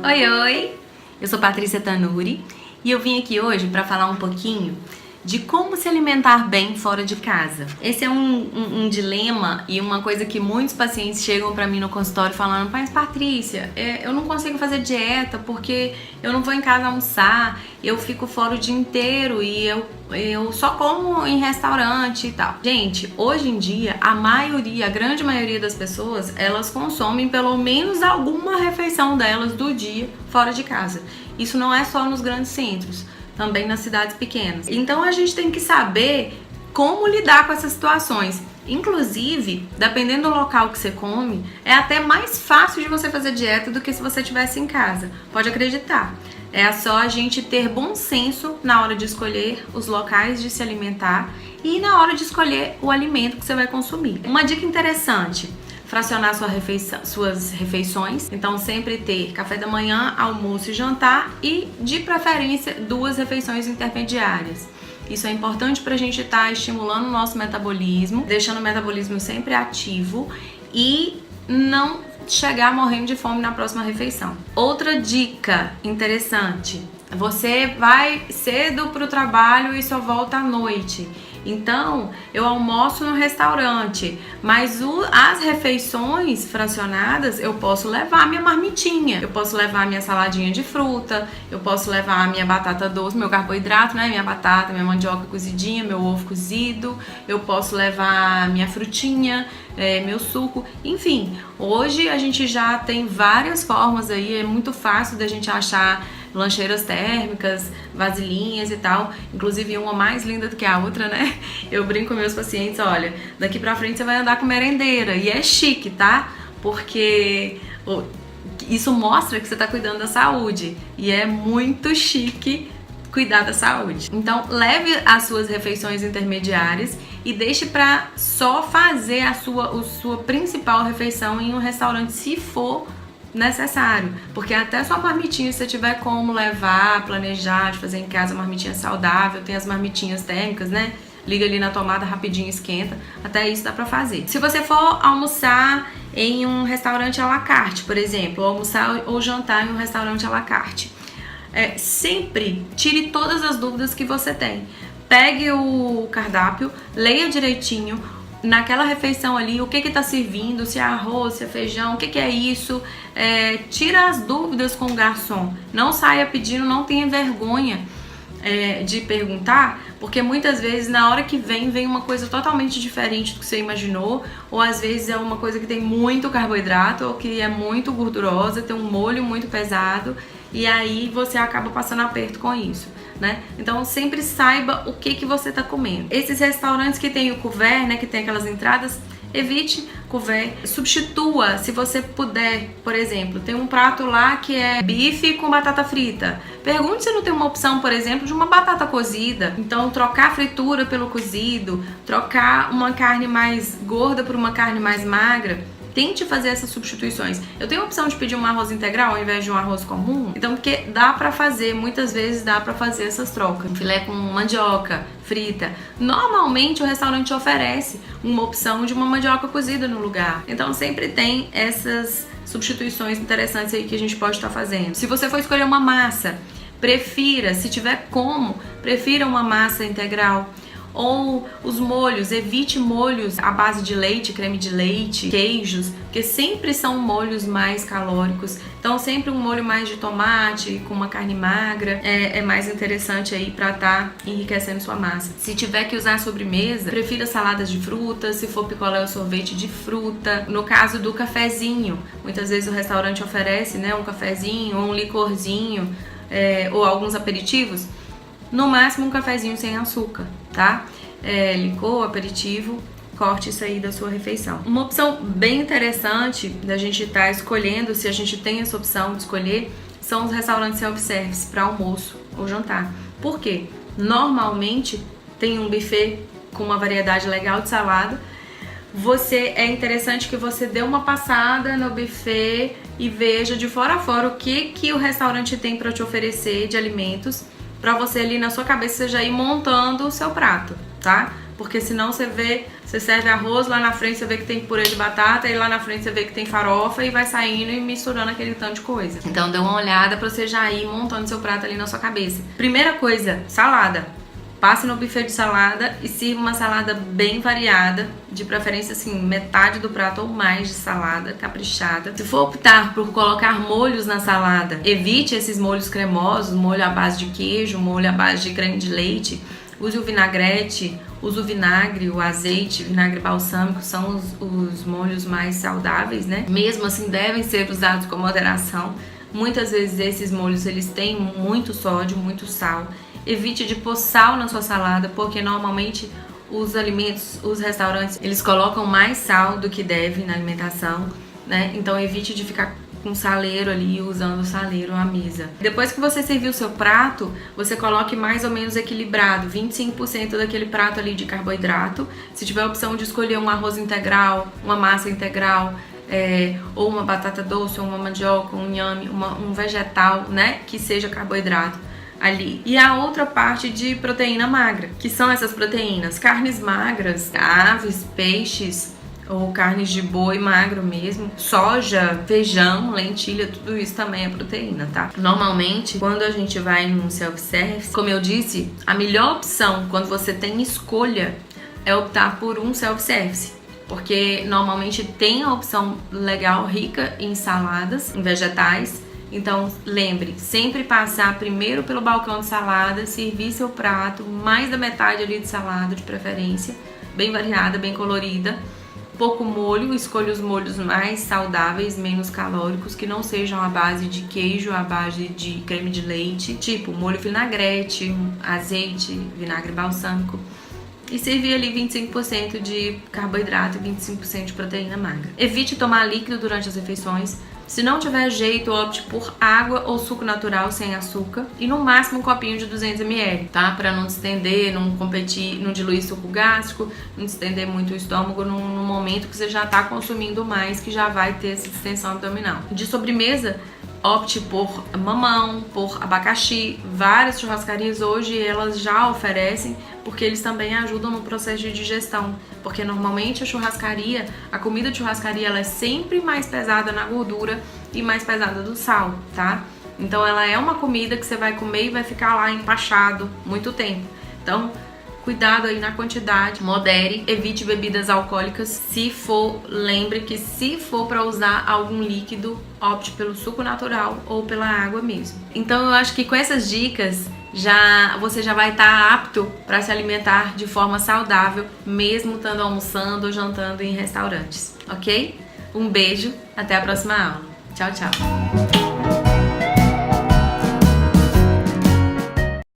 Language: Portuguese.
Oi, oi! Eu sou Patrícia Tanuri e eu vim aqui hoje para falar um pouquinho de como se alimentar bem fora de casa. Esse é um dilema e uma coisa que muitos pacientes chegam para mim no consultório falando: mas Patrícia, eu não consigo fazer dieta porque eu não vou em casa almoçar, eu fico fora o dia inteiro e eu só como em restaurante e tal. Gente, hoje em dia, a grande maioria das pessoas, elas consomem pelo menos alguma refeição delas do dia fora de casa. Isso não é só nos grandes centros, também nas cidades pequenas. Então a gente tem que saber como lidar com essas situações. Inclusive, dependendo do local que você come, é até mais fácil de você fazer dieta do que se você estivesse em casa. Pode acreditar. É só a gente ter bom senso na hora de escolher os locais de se alimentar e na hora de escolher o alimento que você vai consumir. Uma dica interessante: fracionar suas refeições. Então sempre ter café da manhã, almoço e jantar e, de preferência, 2 refeições intermediárias. Isso é importante para a gente estar estimulando o nosso metabolismo, deixando o metabolismo sempre ativo e não chegar morrendo de fome na próxima refeição. Outra dica interessante: você vai cedo para o trabalho e só volta à noite. Então, eu almoço no restaurante, mas as refeições fracionadas, eu posso levar minha marmitinha, eu posso levar minha saladinha de fruta, eu posso levar minha batata doce, meu carboidrato, né? Minha batata, minha mandioca cozidinha, meu ovo cozido, eu posso levar minha frutinha, meu suco, enfim. Hoje a gente já tem várias formas aí, é muito fácil da gente achar lancheiras térmicas, vasilhinhas e tal, inclusive uma mais linda do que a outra, né? Eu brinco com meus pacientes: olha, daqui pra frente você vai andar com merendeira, e é chique, tá? Porque isso mostra que você tá cuidando da saúde, e é muito chique cuidar da saúde. Então, leve as suas refeições intermediárias e deixe para só fazer a sua principal refeição em um restaurante, se for necessário, porque até sua marmitinha, se você tiver como levar, planejar de fazer em casa uma marmitinha saudável, tem as marmitinhas térmicas, né? Liga ali na tomada, rapidinho esquenta, até isso dá pra fazer. Se você for almoçar em um restaurante à la carte, por exemplo, ou almoçar ou jantar em um restaurante à la carte, sempre tire todas as dúvidas que você tem. Pegue o cardápio, leia direitinho naquela refeição ali, o que tá servindo, se é arroz, se é feijão, o que é isso. Tira as dúvidas com o garçom. Não saia pedindo, não tenha vergonha de perguntar, porque muitas vezes na hora que vem uma coisa totalmente diferente do que você imaginou, ou às vezes é uma coisa que tem muito carboidrato, ou que é muito gordurosa, tem um molho muito pesado, e aí você acaba passando aperto com isso, né? Então sempre saiba o que você tá comendo. Esses restaurantes que tem o couvert, né, que tem aquelas entradas, evite couvert, substitua se você puder. Por exemplo, tem um prato lá que é bife com batata frita. Pergunte se não tem uma opção, por exemplo, de uma batata cozida. Então, trocar a fritura pelo cozido, trocar uma carne mais gorda por uma carne mais magra. Tente fazer essas substituições. Eu tenho a opção de pedir um arroz integral ao invés de um arroz comum, então, porque dá pra fazer, muitas vezes dá pra fazer essas trocas. Filé com mandioca frita. Normalmente o restaurante oferece uma opção de uma mandioca cozida no lugar. Então sempre tem essas substituições interessantes aí que a gente pode estar fazendo. Se você for escolher uma massa, prefira, se tiver como, prefira uma massa integral. Ou os molhos, evite molhos à base de leite, creme de leite, queijos, porque sempre são molhos mais calóricos. Então sempre um molho mais de tomate, com uma carne magra, é mais interessante aí pra estar enriquecendo sua massa. Se tiver que usar sobremesa, prefira saladas de frutas, se for picolé ou sorvete de fruta. No caso do cafezinho, muitas vezes o restaurante oferece, né, um cafezinho ou um licorzinho, ou alguns aperitivos. No máximo um cafezinho sem açúcar, tá? Licor, aperitivo, corte isso aí da sua refeição. Uma opção bem interessante da gente estar escolhendo, se a gente tem essa opção de escolher, são os restaurantes self-service para almoço ou jantar. Por quê? Normalmente tem um buffet com uma variedade legal de salada. É interessante que você dê uma passada no buffet e veja de fora a fora o que o restaurante tem para te oferecer de alimentos, para você ali na sua cabeça já ir montando o seu prato, tá? porque senão você serve arroz, lá na frente você vê que tem purê de batata, e lá na frente você vê que tem farofa, e vai saindo e misturando aquele tanto de coisa. Então dê uma olhada pra você já ir montando seu prato ali na sua cabeça. Primeira coisa, salada. Passe no buffet de salada e sirva uma salada bem variada, de preferência assim, metade do prato ou mais de salada, caprichada. Se for optar por colocar molhos na salada, evite esses molhos cremosos, molho à base de queijo, molho à base de creme de leite. Use o vinagrete, use o vinagre, o azeite, vinagre balsâmico, são os molhos mais saudáveis, né? Mesmo assim, devem ser usados com moderação. Muitas vezes esses molhos eles têm muito sódio, muito sal. Evite de pôr sal na sua salada, porque normalmente os alimentos, os restaurantes, eles colocam mais sal do que deve na alimentação, né? Então evite de ficar com saleiro ali, usando o saleiro à mesa. Depois que você servir o seu prato, você coloque mais ou menos equilibrado, 25% daquele prato ali de carboidrato. Se tiver a opção de escolher um arroz integral, uma massa integral, ou uma batata doce, ou uma mandioca, um inhame, um vegetal, né, que seja carboidrato ali. E a outra parte de proteína magra, que são essas proteínas, carnes magras, aves, peixes, ou carnes de boi magro mesmo, soja, feijão, lentilha, tudo isso também é proteína, tá? Normalmente, quando a gente vai num self-service, como eu disse, a melhor opção quando você tem escolha é optar por um self-service, porque normalmente tem a opção legal, rica em saladas, em vegetais. Então lembre, sempre passar primeiro pelo balcão de salada, servir seu prato, mais da metade ali de salada de preferência, bem variada, bem colorida. Pouco molho, escolha os molhos mais saudáveis, menos calóricos, que não sejam à base de queijo, à base de creme de leite, tipo molho vinagrete, azeite, vinagre balsâmico. E servir ali 25% de carboidrato e 25% de proteína magra. Evite tomar líquido durante as refeições. Se não tiver jeito, opte por água ou suco natural sem açúcar e no máximo um copinho de 200 ml, tá? Para não distender, não competir, não diluir suco gástrico, não distender muito o estômago no momento que você já está consumindo mais, que já vai ter essa distensão abdominal. De sobremesa, opte por mamão, por abacaxi. Várias churrascarias hoje elas já oferecem, porque eles também ajudam no processo de digestão, porque normalmente a comida de churrascaria ela é sempre mais pesada na gordura e mais pesada do sal, tá? Então ela é uma comida que você vai comer e vai ficar lá empachado muito tempo. Então cuidado aí na quantidade, modere, evite bebidas alcoólicas. Lembre que se for para usar algum líquido, opte pelo suco natural ou pela água mesmo. Então eu acho que com essas dicas você já vai estar apto para se alimentar de forma saudável, mesmo estando almoçando ou jantando em restaurantes, ok? Um beijo, até a próxima aula. Tchau, tchau!